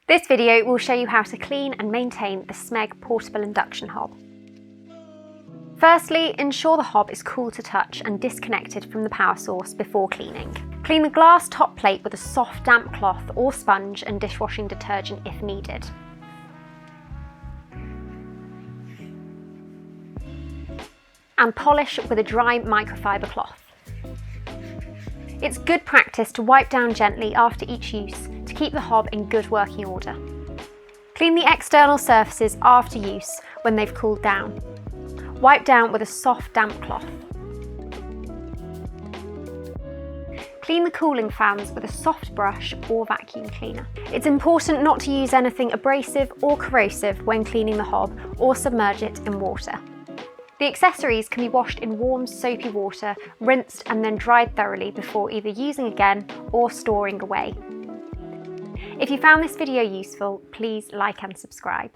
This video will show you how to clean and maintain the Smeg Portable Induction Hob. Firstly, ensure the hob is cool to touch and disconnected from the power source before cleaning. Clean the glass top plate with a soft damp cloth or sponge and dishwashing detergent if needed. And polish with a dry microfiber cloth. It's good practice to wipe down gently after each use to keep the hob in good working order. Clean the external surfaces after use when they've cooled down. Wipe down with a soft damp cloth. Clean the cooling fans with a soft brush or vacuum cleaner. It's important not to use anything abrasive or corrosive when cleaning the hob or submerge it in water. The accessories can be washed in warm, soapy water, rinsed and then dried thoroughly before either using again or storing away. If you found this video useful, please like and subscribe.